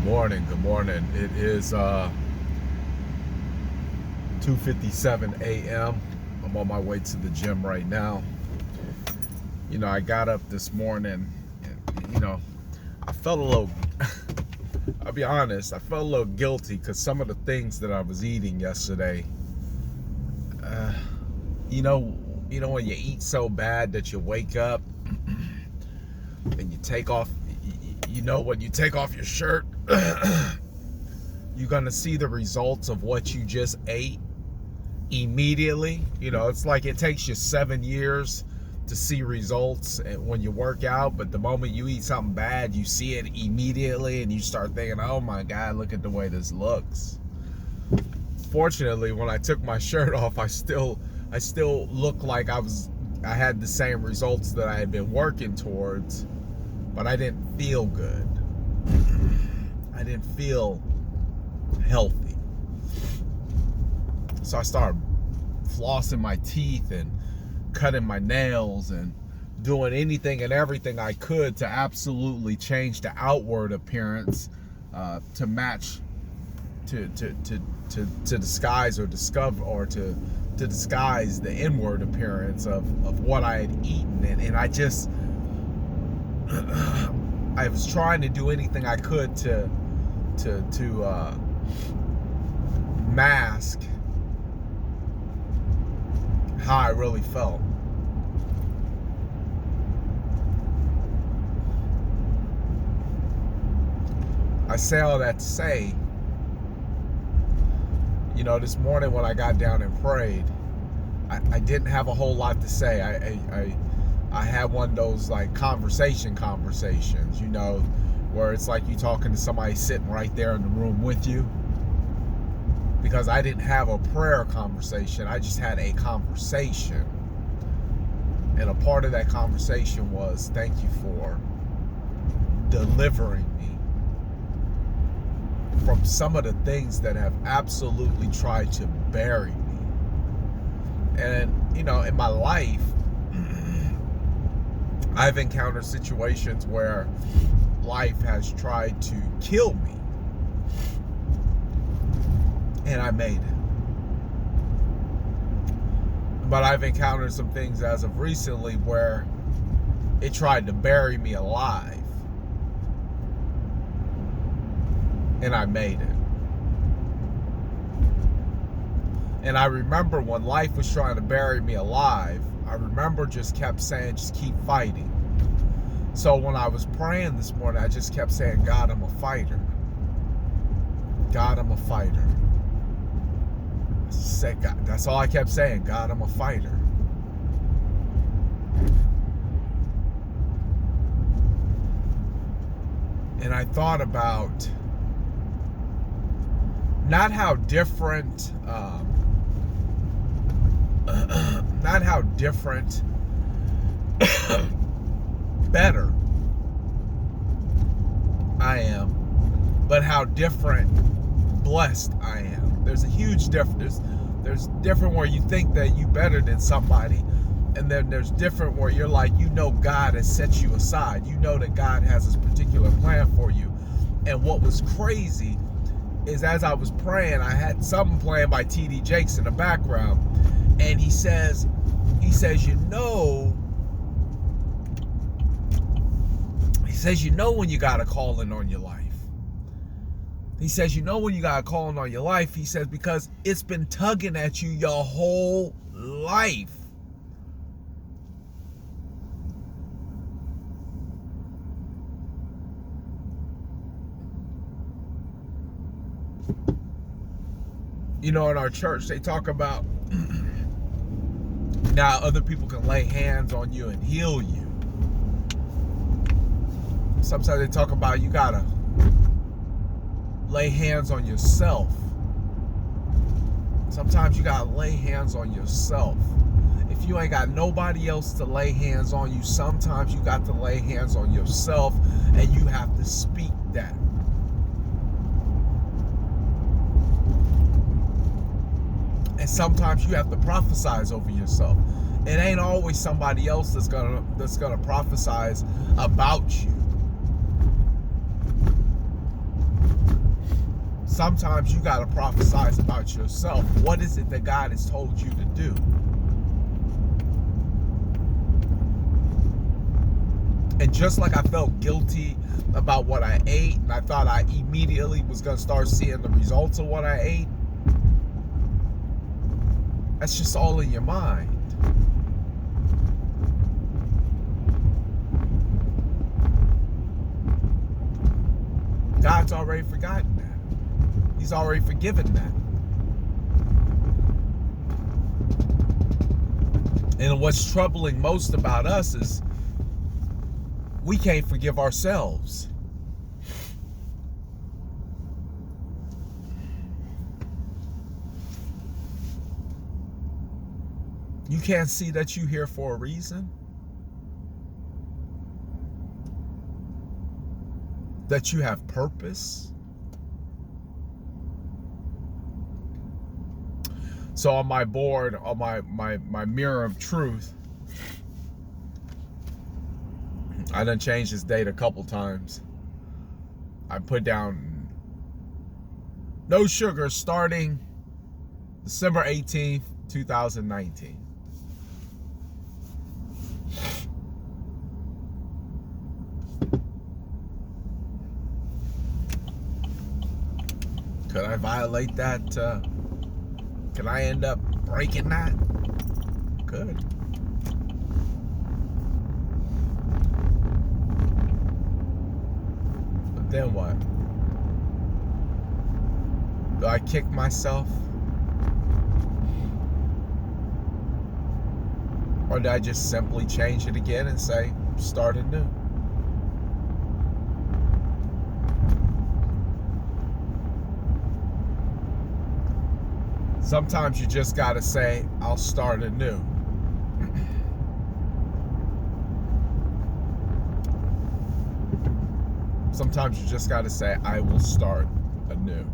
morning. Good morning. It is 2:57 a.m. I'm on my way to the gym right now. I got up this morning and, I felt a little, I'll be honest, I felt a little guilty because some of the things that I was eating yesterday, when you eat so bad that you wake up and you take off, when you take off your shirt, you're going to see the results of what you just ate immediately. It's like it takes you 7 years to see results when you work out, but the moment you eat something bad, you see it immediately and you start thinking, oh my God, look at the way this looks. Fortunately, when I took my shirt off, I still looked like I had the same results that I had been working towards, but I didn't feel good. I didn't feel healthy. So I started flossing my teeth and cutting my nails and doing anything and everything I could to absolutely change the outward appearance to match, to disguise or discover, or to disguise the inward appearance of what I had eaten. And I just I was trying to do anything I could to mask how I really felt. I say all that to say, this morning when I got down and prayed, I didn't have a whole lot to say. I had one of those like conversations, where it's like you talking to somebody sitting right there in the room with you. Because I didn't have a prayer conversation, I just had a conversation. And a part of that conversation was, thank you for delivering me from some of the things that have absolutely tried to bury me. And, in my life, I've encountered situations where life has tried to kill me. And I made it. But I've encountered some things as of recently where it tried to bury me alive. And I made it. And I remember when life was trying to bury me alive, I remember just kept saying, just keep fighting. So when I was praying this morning, I just kept saying, God, I'm a fighter. God, I'm a fighter. Said God, that's all I kept saying. God, I'm a fighter. And I thought about not how different, better I am, but how different blessed I am. There's a huge difference. There's different where you think that you better than somebody, and then there's different where you're like, God has set you aside. That God has this particular plan for you. And what was crazy is as I was praying, I had something playing by T.D. Jakes in the background, and he says, when you got a calling on your life. He says, when you got a calling on your life, he says, because it's been tugging at you your whole life. In our church, they talk about now other people can lay hands on you and heal you. Sometimes they talk about you gotta lay hands on yourself. Sometimes you gotta lay hands on yourself. If you ain't got nobody else to lay hands on you, sometimes you got to lay hands on yourself, and you have to speak that. And sometimes you have to prophesize over yourself. It ain't always somebody else that's gonna prophesize about you. Sometimes you got to prophesize about yourself. What is it that God has told you to do? And just like I felt guilty about what I ate, and I thought I immediately was going to start seeing the results of what I ate, that's just all in your mind. God's already forgotten that. He's already forgiven that. And what's troubling most about us is we can't forgive ourselves. You can't see that you're here for a reason? That you have purpose? So on my board, on my mirror of truth, I done changed this date a couple times. I put down no sugar starting December 18th, 2019. Could I violate that? Could I end up breaking that? Could. But then what? Do I kick myself? Or do I just simply change it again and say, start anew? Sometimes you just gotta say, I'll start anew. Sometimes you just gotta say, I will start anew.